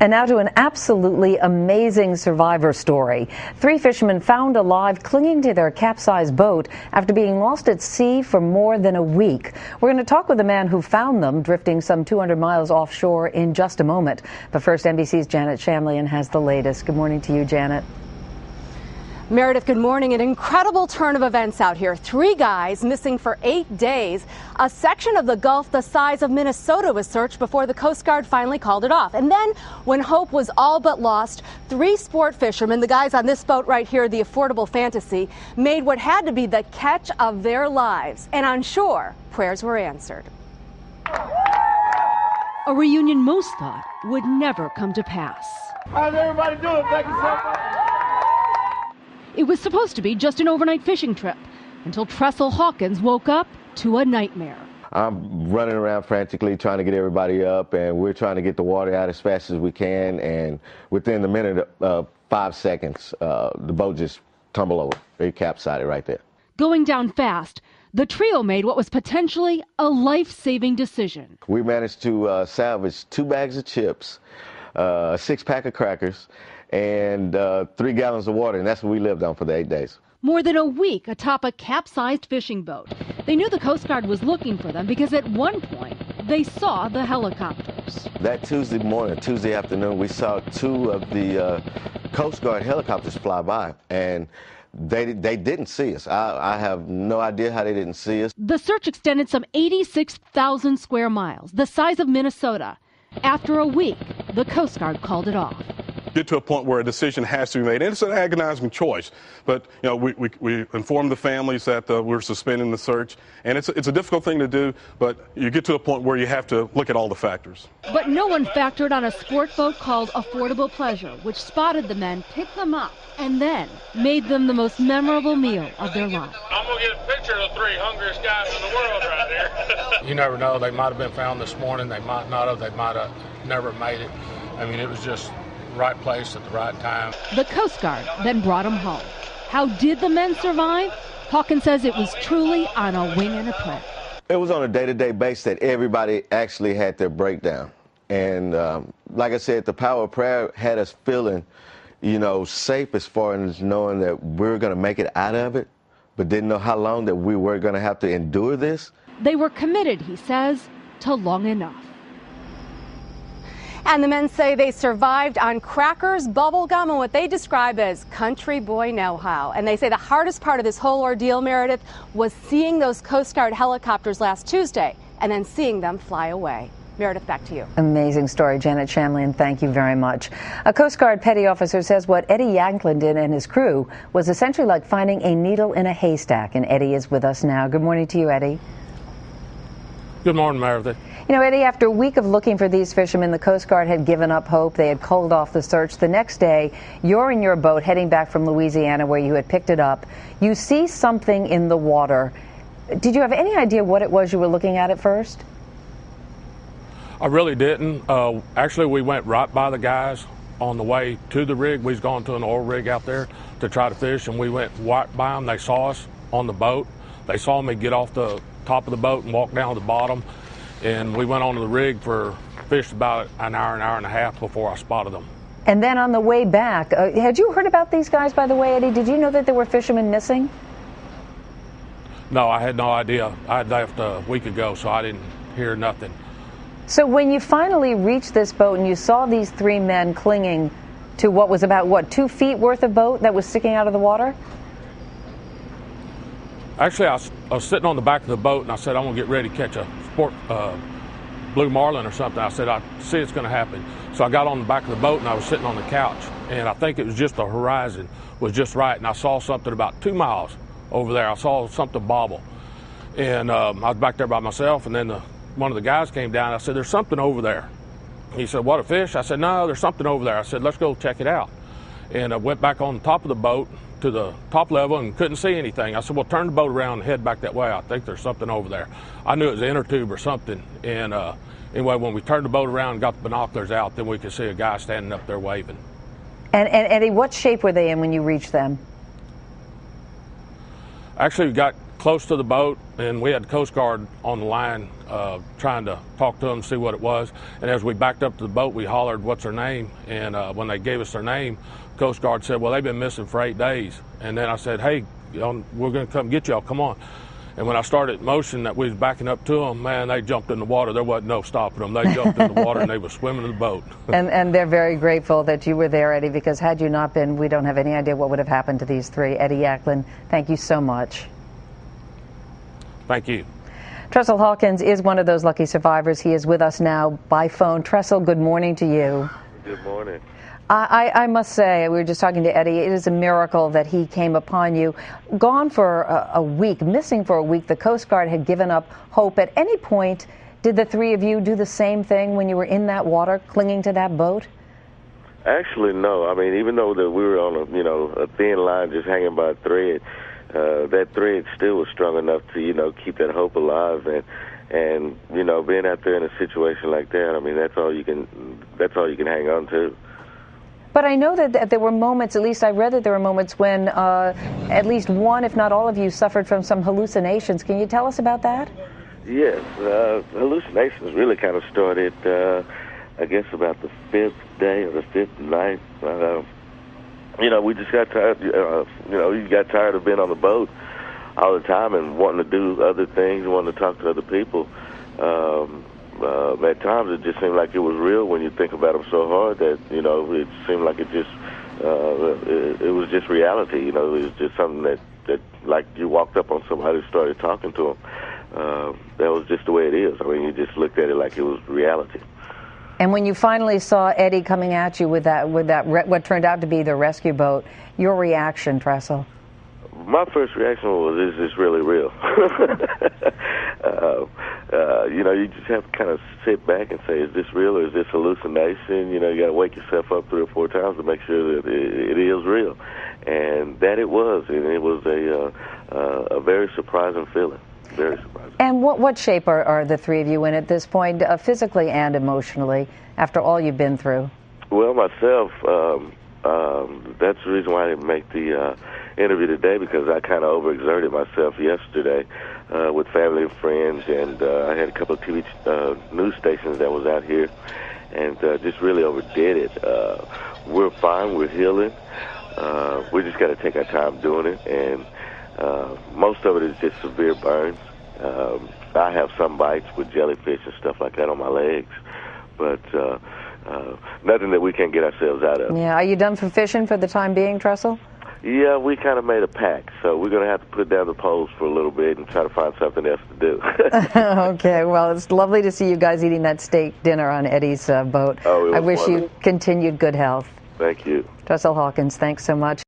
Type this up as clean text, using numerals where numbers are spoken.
And now to an absolutely amazing survivor story. 3 fishermen found alive clinging to their capsized boat after being lost at sea for more than a week. We're going to talk with the man who found them drifting some 200 miles offshore in just a moment. But first, NBC's Janet Shamlian has the latest. Good morning to you, Janet. Meredith, good morning. An incredible turn of events out here. 3 guys missing for 8 days. A section of the Gulf the size of Minnesota was searched before the Coast Guard finally called it off. And then, when hope was all but lost, 3 sport fishermen, the guys on this boat right here, the Affordable Fantasy, made what had to be the catch of their lives. And on shore, prayers were answered. A reunion most thought would never come to pass. How's everybody doing? Thank you so much. It was supposed to be just an overnight fishing trip until Tressel Hawkins woke up to a nightmare. I'm running around frantically trying to get everybody up, and we're trying to get the water out as fast as we can. And within the minute of 5 seconds, the boat just tumbled over. It capsized right there. Going down fast, the trio made what was potentially a life-saving decision. We managed to salvage 2 bags of chips, a 6-pack of crackers, and 3 gallons of water, and that's what we lived on for the 8 days. More than a week atop a capsized fishing boat. They knew the Coast Guard was looking for them because at one point they saw the helicopters. That Tuesday afternoon, we saw 2 of the Coast Guard helicopters fly by, and they didn't see us. I have no idea how they didn't see us. The search extended some 86,000 square miles, the size of Minnesota. After a week, the Coast Guard called it off. Get to a point where a decision has to be made, and it's an agonizing choice. But you know, we inform the families that we're suspending the search, and it's a difficult thing to do. But you get to a point where you have to look at all the factors. But no one factored on a sport boat called Affordable Pleasure, which spotted the men, picked them up, and then made them the most memorable meal of their life. I'm gonna get a picture of the 3 hungriest guys in the world right there. You never know. They might have been found this morning. They might not have. They might have never made it. I mean, it was just right place at the right time. The Coast Guard then brought them home. How did the men survive? Hawkins says it was truly on a wing and a prayer. It was on a day-to-day basis that everybody actually had their breakdown. And like I said, the power of prayer had us feeling, safe as far as knowing that we're going to make it out of it, but didn't know how long that we were going to have to endure this. They were committed, he says, to long enough. And the men say they survived on crackers, bubble gum, and what they describe as country boy know-how. And they say the hardest part of this whole ordeal, Meredith, was seeing those Coast Guard helicopters last Tuesday and then seeing them fly away. Meredith, back to you. Amazing story, Janet Shamlian. Thank you very much. A Coast Guard petty officer says what Eddie Yaklin did and his crew was essentially like finding a needle in a haystack. And Eddie is with us now. Good morning to you, Eddie. Good morning, Meredith. Eddie, after a week of looking for these fishermen, the Coast Guard had given up hope. They had called off the search. The next day, you're in your boat heading back from Louisiana where you had picked it up. You see something in the water. Did you have any idea what it was you were looking at first? I really didn't. Actually, we went right by the guys on the way to the rig. We was going to an oil rig out there to try to fish, and we went right by them. They saw us on the boat. They saw me get off the top of the boat and walk down to the bottom. And we went onto the rig for fished about an hour and a half before I spotted them. And then on the way back, had you heard about these guys, by the way, Eddie? Did you know that there were fishermen missing? No, I had no idea. I had left a week ago, so I didn't hear nothing. So when you finally reached this boat and you saw these 3 men clinging to what was about, 2 feet worth of boat that was sticking out of the water? Actually, I was sitting on the back of the boat, and I said, I'm going to get ready to catch a sport blue marlin or something. I said, I see it's going to happen. So I got on the back of the boat, and I was sitting on the couch, and I think it was just the horizon was just right, and I saw something about 2 miles over there. I saw something bobble, and I was back there by myself, and then one of the guys came down. I said, there's something over there. He said, what, a fish? I said, no, there's something over there. I said, let's go check it out. And I went back on the top of the boat to the top level and couldn't see anything. I said, well, turn the boat around and head back that way. I think there's something over there. I knew it was an inner tube or something. And anyway, when we turned the boat around and got the binoculars out, then we could see a guy standing up there waving. And Eddie, what shape were they in when you reached them? Actually, we got close to the boat, and we had the Coast Guard on the line trying to talk to them, see what it was. And as we backed up to the boat, we hollered, "What's her name?" And when they gave us their name, Coast Guard said, "Well, they've been missing for 8 days." And then I said, "Hey, we're going to come get y'all, come on." And when I started motion that we was backing up to them, man, they jumped in the water. There wasn't no stopping them. They jumped in the water and they were swimming in the boat. And they're very grateful that you were there, Eddie, because had you not been, we don't have any idea what would have happened to these three. Eddie Yaklin, thank you so much. Thank you. Tressel Hawkins is one of those lucky survivors. He is with us now by phone. Tressel, good morning to you. Good morning. I must say, we were just talking to Eddie, it is a miracle that he came upon you. Gone for a week, missing for a week, the Coast Guard had given up hope. At any point, did the three of you do the same thing when you were in that water, clinging to that boat? Actually, no. I mean, even though that we were on a thin line just hanging by a thread, that thread still was strong enough to, keep that hope alive. And being out there in a situation like that, I mean, that's all you can hang on to. But I know that there were moments, at least I read that there were moments when at least one, if not all of you, suffered from some hallucinations. Can you tell us about that? Yes. Hallucinations really kind of started, I guess, about the 5th day or the 5th night. We just got tired, you got tired of being on the boat all the time and wanting to do other things, wanting to talk to other people. At times it just seemed like it was real when you think about them so hard that, it seemed like it was just reality. It was just something that like you walked up on somebody and started talking to them. That was just the way it is. I mean, you just looked at it like it was reality. And when you finally saw Eddie coming at you with that what turned out to be the rescue boat, your reaction, Tressel? My first reaction was, is this really real? You just have to kind of sit back and say, is this real or is this hallucination? You got to wake yourself up 3 or 4 times to make sure that it is real. And that it was. And it was a very surprising feeling. Very surprising. And what shape are the three of you in at this point, physically and emotionally, after all you've been through? Well, myself, that's the reason why I didn't make the interview today, because I kind of overexerted myself yesterday with family and friends, and I had a couple of TV news stations that was out here, and just really overdid it. We're fine. We're healing. We just got to take our time doing it, and most of it is just severe burns. I have some bites with jellyfish and stuff like that on my legs, but nothing that we can't get ourselves out of. Yeah. Are you done for fishing for the time being, Tressel? Yeah, we kind of made a pact, so we're going to have to put down the poles for a little bit and try to find something else to do. Okay, well, it's lovely to see you guys eating that steak dinner on Eddie's boat. Oh, I wish you continued good health. Thank you. Tressel Hawkins, thanks so much.